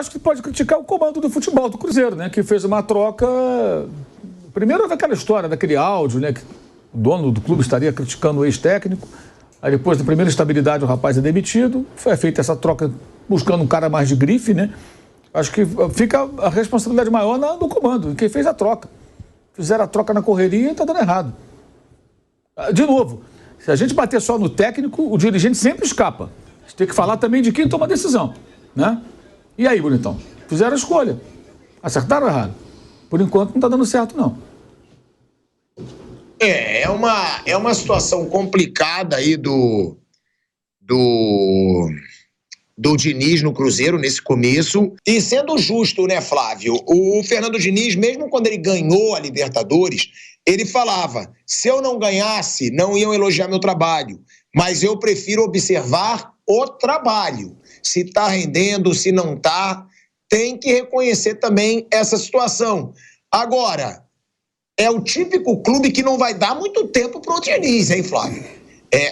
acho que pode criticar o comando do futebol do Cruzeiro, né? Que fez uma troca. Primeiro houve aquela história daquele áudio, né? Que o dono do clube estaria criticando o ex-técnico. Aí depois, na primeira estabilidade, o rapaz é demitido. Foi feita essa troca buscando um cara mais de grife, né? Acho que fica a responsabilidade maior no comando, quem fez a troca. Fizeram a troca na correria e está dando errado. De novo, se a gente bater só no técnico, o dirigente sempre escapa. A gente tem que falar também de quem toma a decisão, né? E aí, bonitão? Fizeram a escolha. Acertaram ou errado? Por enquanto não está dando certo, não. É uma situação complicada aí do Diniz no Cruzeiro nesse começo. E sendo justo, né, Flávio? O Fernando Diniz, mesmo quando ele ganhou a Libertadores, ele falava, se eu não ganhasse, não iam elogiar meu trabalho, mas eu prefiro observar o trabalho. Se está rendendo, se não está, tem que reconhecer também essa situação. Agora, é o típico clube que não vai dar muito tempo para o Diniz, hein, Flávio?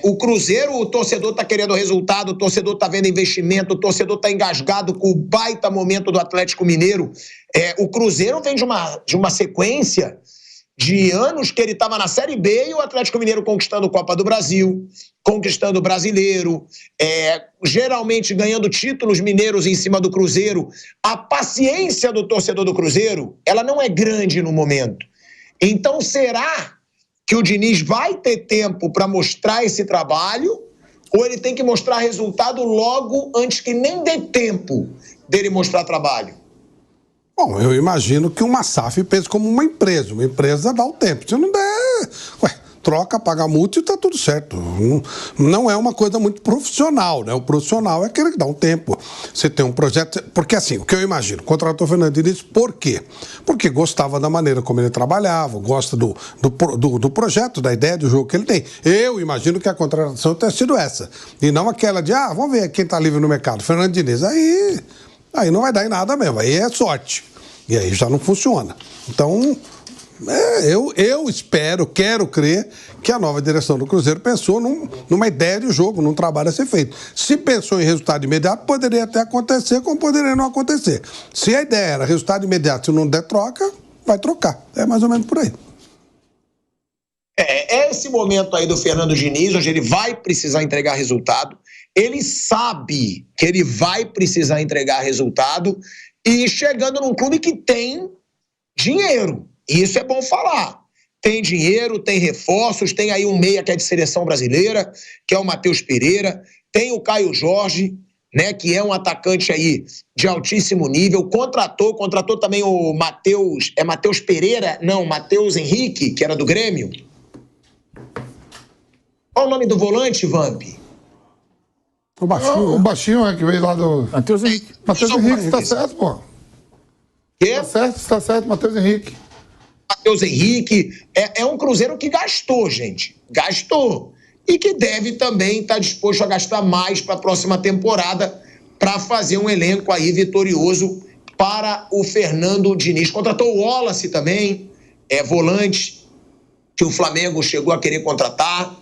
O Cruzeiro, o torcedor está querendo resultado, o torcedor está vendo investimento, o torcedor está engasgado com o baita momento do Atlético Mineiro. O Cruzeiro vem de uma sequência de anos que ele estava na Série B e o Atlético Mineiro conquistando Copa do Brasil, conquistando o Brasileiro, geralmente ganhando títulos mineiros em cima do Cruzeiro. A paciência do torcedor do Cruzeiro, ela não é grande no momento. Então, será que o Diniz vai ter tempo para mostrar esse trabalho ou ele tem que mostrar resultado logo antes que nem dê tempo dele mostrar trabalho? Bom, eu imagino que uma SAF pense como uma empresa. Uma empresa dá o tempo. Se não der, troca, paga multa e tá tudo certo. Não é uma coisa muito profissional, né? O profissional é aquele que dá um tempo. Você tem um projeto... Porque assim, o que eu imagino, contratou o Fernando Diniz, por quê? Porque gostava da maneira como ele trabalhava, gosta do projeto, da ideia do jogo que ele tem. Eu imagino que a contratação tenha sido essa. E não aquela de, vamos ver quem tá livre no mercado. Fernando Diniz, aí não vai dar em nada mesmo. Aí é sorte. E aí já não funciona. Então... eu espero, quero crer que a nova direção do Cruzeiro pensou numa ideia de jogo, num trabalho a ser feito. Se pensou em resultado imediato, poderia até acontecer, como poderia não acontecer. Se a ideia era resultado imediato, se não der troca, vai trocar. É mais ou menos por aí. Esse momento aí do Fernando Diniz, onde ele vai precisar entregar resultado, ele sabe que ele vai precisar entregar resultado e chegando num clube que tem dinheiro. Isso é bom falar. Tem dinheiro, tem reforços, tem aí um meia que é de seleção brasileira, que é o Matheus Pereira, tem o Caio Jorge, né, que é um atacante aí de altíssimo nível, contratou também o Matheus, Matheus Pereira? Não, Matheus Henrique, que era do Grêmio. Qual o nome do volante, Vamp? O baixinho que veio lá do... Matheus Henrique. Matheus Henrique, tá certo, pô. Quê? Tá certo, Matheus Henrique. Matheus Henrique, é um Cruzeiro que gastou, gente. Gastou. E que deve também estar disposto a gastar mais para a próxima temporada para fazer um elenco aí vitorioso para o Fernando Diniz. Contratou o Wallace também, volante, que o Flamengo chegou a querer contratar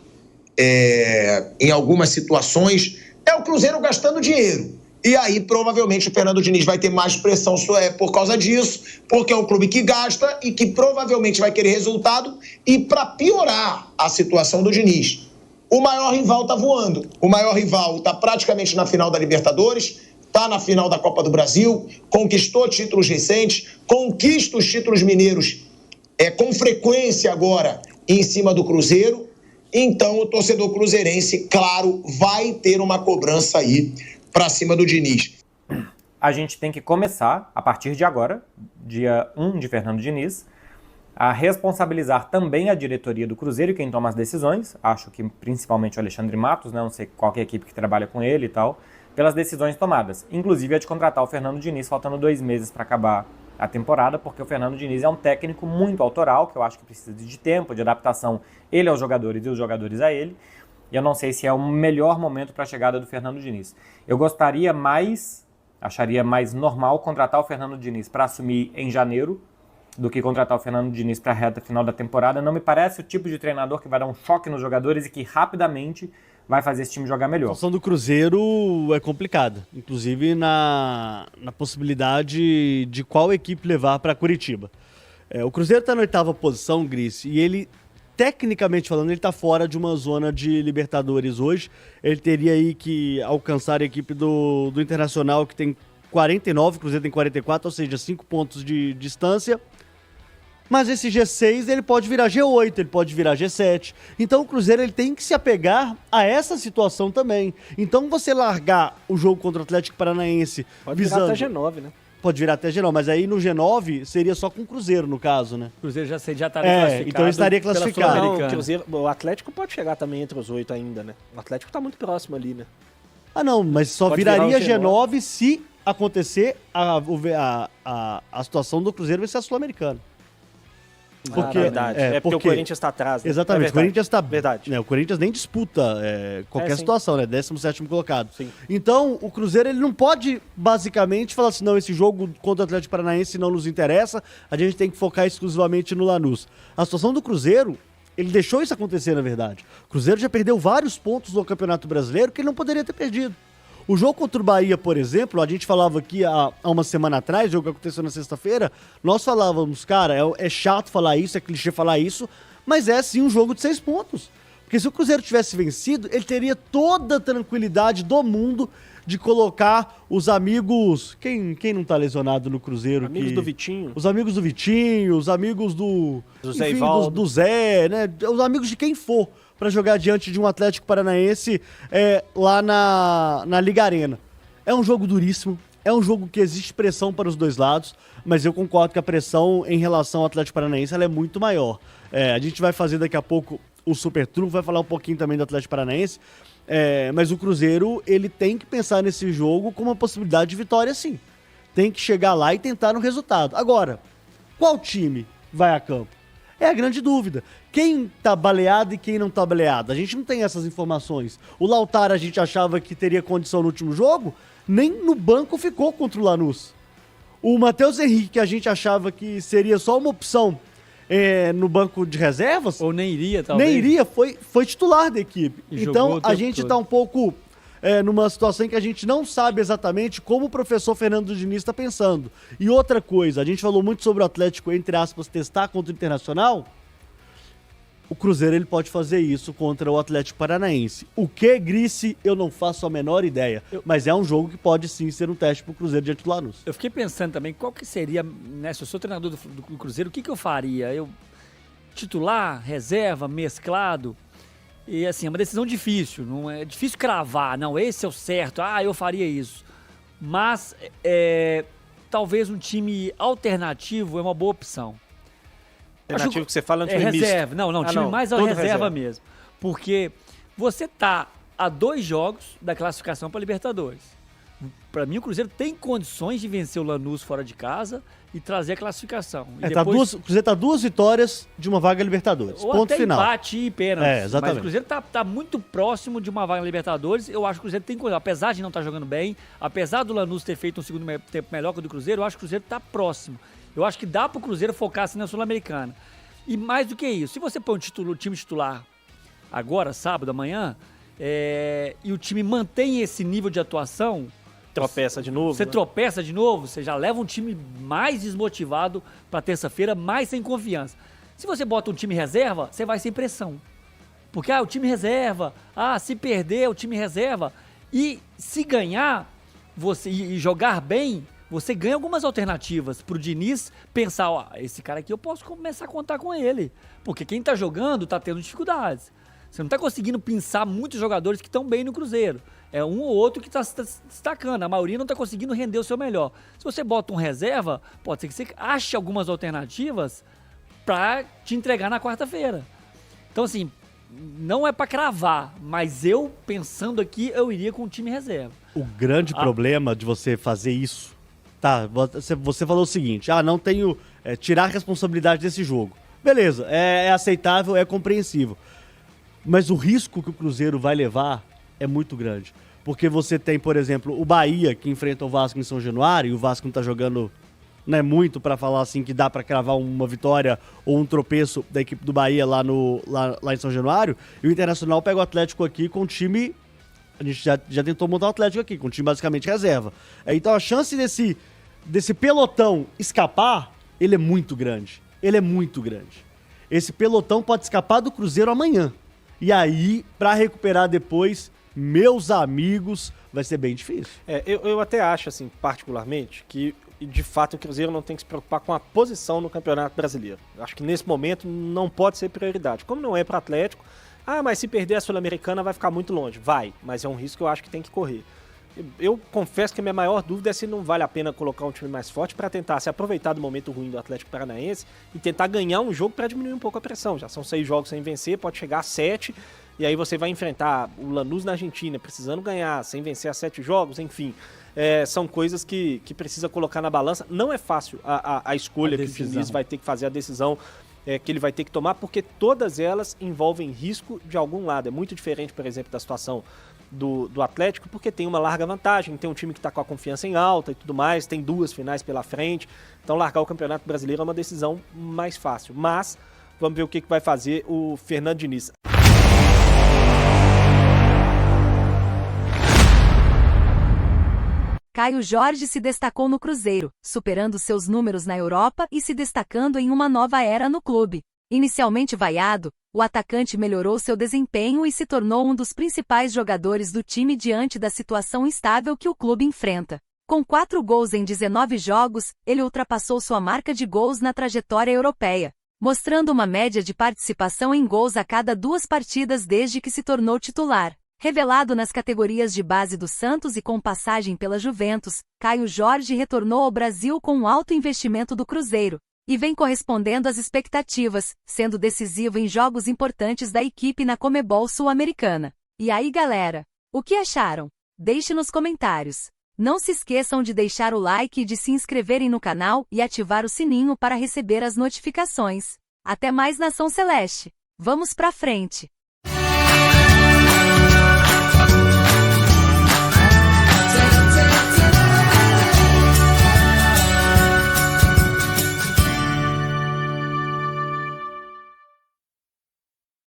em algumas situações. É o Cruzeiro gastando dinheiro. E aí, provavelmente, o Fernando Diniz vai ter mais pressão por causa disso, porque é um clube que gasta e que provavelmente vai querer resultado. E para piorar a situação do Diniz, o maior rival está voando. O maior rival está praticamente na final da Libertadores, está na final da Copa do Brasil, conquistou títulos recentes, conquista os títulos mineiros com frequência agora em cima do Cruzeiro. Então, o torcedor cruzeirense, claro, vai ter uma cobrança aí para cima do Diniz. A gente tem que começar, a partir de agora, dia 1 de Fernando Diniz, a responsabilizar também a diretoria do Cruzeiro e quem toma as decisões, acho que principalmente o Alexandre Matos, né, não sei qual que é a equipe que trabalha com ele e tal, pelas decisões tomadas. Inclusive a de contratar o Fernando Diniz, faltando 2 meses para acabar a temporada, porque o Fernando Diniz é um técnico muito autoral, que eu acho que precisa de tempo, de adaptação, ele aos jogadores e os jogadores a ele. E eu não sei se é o melhor momento para a chegada do Fernando Diniz. Eu acharia mais normal contratar o Fernando Diniz para assumir em janeiro do que contratar o Fernando Diniz para a reta final da temporada. Não me parece o tipo de treinador que vai dar um choque nos jogadores e que rapidamente vai fazer esse time jogar A melhor. situação do Cruzeiro é complicada, inclusive na possibilidade de qual equipe levar para Curitiba. O Cruzeiro está na 8ª posição, Gris, e ele, tecnicamente falando, ele está fora de uma zona de Libertadores hoje. Ele teria aí que alcançar a equipe do Internacional, que tem 49, o Cruzeiro tem 44, ou seja, 5 pontos de distância. Mas esse G6 ele pode virar G8, ele pode virar G7. Então o Cruzeiro ele tem que se apegar a essa situação também. Então você largar o jogo contra o Atlético Paranaense Pode virar até G9, né? Pode virar até G9, mas aí no G9 seria só com o Cruzeiro, no caso, né? O Cruzeiro já estaria classificado. Então ele estaria pela classificado. Sul-Americana. Não, o Atlético pode chegar também entre os 8 ainda, né? O Atlético tá muito próximo ali, né? Ah não, mas só Pode virar viraria o G9 se acontecer a situação do Cruzeiro vai ser a Sul-Americana. Porque, verdade. Porque o Corinthians tá atrás, né? Exatamente, É o Corinthians tá... Verdade. Né, o Corinthians nem disputa qualquer sim. situação, né? 17º colocado. Sim. Então, o Cruzeiro ele não pode, basicamente, falar assim, não, esse jogo contra o Atlético Paranaense não nos interessa, a gente tem que focar exclusivamente no Lanús. A situação do Cruzeiro, ele deixou isso acontecer, na verdade. O Cruzeiro já perdeu vários pontos no Campeonato Brasileiro que ele não poderia ter perdido. O jogo contra o Bahia, por exemplo, a gente falava aqui há uma semana atrás, o jogo que aconteceu na sexta-feira, nós falávamos, cara, é chato falar isso, é clichê falar isso, mas é sim um jogo de 6 pontos. Porque se o Cruzeiro tivesse vencido, ele teria toda a tranquilidade do mundo de colocar os amigos... Quem não tá lesionado no Cruzeiro? Amigos do Vitinho. Os amigos do Vitinho, os amigos do... Zé enfim, Ivaldo. do Zé, né? Os amigos de quem for para jogar diante de um Atlético Paranaense lá na Liga Arena. É um jogo duríssimo, é um jogo que existe pressão para os dois lados, mas eu concordo que a pressão em relação ao Atlético Paranaense ela é muito maior. A gente vai fazer daqui a pouco o Super Trunfo, vai falar um pouquinho também do Atlético Paranaense, mas o Cruzeiro ele tem que pensar nesse jogo com uma possibilidade de vitória sim. Tem que chegar lá e tentar no resultado. Agora, qual time vai a campo? É a grande dúvida. Quem tá baleado e quem não tá baleado? A gente não tem essas informações. O Lautaro a gente achava que teria condição no último jogo, nem no banco ficou contra o Lanús. O Matheus Henrique, que a gente achava que seria só uma opção no banco de reservas... Ou nem iria, talvez. Nem iria, foi titular da equipe. E então jogou o a tempo gente todo. tá um pouco numa situação em que a gente não sabe exatamente como o professor Fernando Diniz está pensando. E outra coisa, a gente falou muito sobre o Atlético, entre aspas, testar contra o Internacional. O Cruzeiro ele pode fazer isso contra o Atlético Paranaense. O que, Grice, eu não faço a menor ideia. Mas é um jogo que pode sim ser um teste pro Cruzeiro diante do Lanús. Eu fiquei pensando também, qual que seria, né, se eu sou treinador do Cruzeiro, o que eu faria? Eu titular, reserva, mesclado? E assim, é uma decisão difícil, não é difícil cravar, não, esse é o certo, eu faria isso. Mas talvez um time alternativo é uma boa opção. Alternativo que você fala é um time reserva. misto. Não, time mais a todo reserva mesmo. Porque você tá a 2 jogos da classificação para Libertadores. Para mim, o Cruzeiro tem condições de vencer o Lanús fora de casa e trazer a classificação. E depois... O Cruzeiro tá 2 vitórias de uma vaga Libertadores. Ou ponto até final. empate e pênalti. Exatamente. Mas o Cruzeiro tá muito próximo de uma vaga na Libertadores. Eu acho que o Cruzeiro tem coisa. Apesar de não estar jogando bem, apesar do Lanús ter feito um segundo tempo melhor que o do Cruzeiro, eu acho que o Cruzeiro tá próximo. Eu acho que dá pro Cruzeiro focar assim na Sul-Americana. E mais do que isso, se você põe o time titular agora, sábado, amanhã, e o time mantém esse nível de atuação... Tropeça de novo. Você né? tropeça de novo, você já leva um time mais desmotivado para terça-feira, mais sem confiança. Se você bota um time reserva, você vai sem pressão. Porque o time reserva, se perder, o time reserva. E se ganhar e jogar bem, você ganha algumas alternativas pro Diniz pensar, esse cara aqui eu posso começar a contar com ele. Porque quem tá jogando tá tendo dificuldades. Você não tá conseguindo pensar muitos jogadores que estão bem no Cruzeiro. É um ou outro que está se destacando. A maioria não está conseguindo render o seu melhor. Se você bota um reserva, pode ser que você ache algumas alternativas para te entregar na quarta-feira. Então, assim, não é para cravar, mas eu, pensando aqui, eu iria com o time reserva. O grande problema de você fazer isso... Tá, você falou o seguinte, não tenho... tirar a responsabilidade desse jogo. Beleza, é aceitável, é compreensível. Mas o risco que o Cruzeiro vai levar é muito grande. Porque você tem, por exemplo, o Bahia, que enfrenta o Vasco em São Januário, e o Vasco não tá jogando não é muito pra falar assim que dá pra cravar uma vitória ou um tropeço da equipe do Bahia lá em São Januário. E o Internacional pega o Atlético aqui com o time... A gente já tentou montar o Atlético aqui, com o time basicamente reserva. Então a chance desse pelotão escapar, ele é muito grande. Ele é muito grande. Esse pelotão pode escapar do Cruzeiro amanhã. E aí, pra recuperar depois, meus amigos, vai ser bem difícil. Eu até acho, assim, particularmente, que de fato o Cruzeiro não tem que se preocupar com a posição no Campeonato Brasileiro. Eu acho que nesse momento não pode ser prioridade. Como não é para o Atlético, mas se perder a Sul-Americana vai ficar muito longe. Vai, mas é um risco que eu acho que tem que correr. Eu confesso que a minha maior dúvida é se não vale a pena colocar um time mais forte para tentar se aproveitar do momento ruim do Atlético Paranaense e tentar ganhar um jogo para diminuir um pouco a pressão. Já são 6 jogos sem vencer, pode chegar a 7, e aí você vai enfrentar o Lanús na Argentina, precisando ganhar, sem vencer a 7 jogos, enfim. São coisas que precisa colocar na balança. Não é fácil a escolha que o Diniz vai ter que fazer, a decisão que ele vai ter que tomar, porque todas elas envolvem risco de algum lado. É muito diferente, por exemplo, da situação do Atlético, porque tem uma larga vantagem, tem um time que está com a confiança em alta e tudo mais, tem 2 finais pela frente, então largar o Campeonato Brasileiro é uma decisão mais fácil. Mas vamos ver o que vai fazer o Fernando Diniz. Caio Jorge se destacou no Cruzeiro, superando seus números na Europa e se destacando em uma nova era no clube. Inicialmente vaiado, o atacante melhorou seu desempenho e se tornou um dos principais jogadores do time diante da situação instável que o clube enfrenta. Com 4 gols em 19 jogos, ele ultrapassou sua marca de gols na trajetória europeia, mostrando uma média de participação em gols a cada 2 partidas desde que se tornou titular. Revelado nas categorias de base do Santos e com passagem pela Juventus, Caio Jorge retornou ao Brasil com um alto investimento do Cruzeiro e vem correspondendo às expectativas, sendo decisivo em jogos importantes da equipe na Conmebol Sul-Americana. E aí, galera? O que acharam? Deixe nos comentários. Não se esqueçam de deixar o like e de se inscreverem no canal e ativar o sininho para receber as notificações. Até mais, Nação Celeste! Vamos pra frente!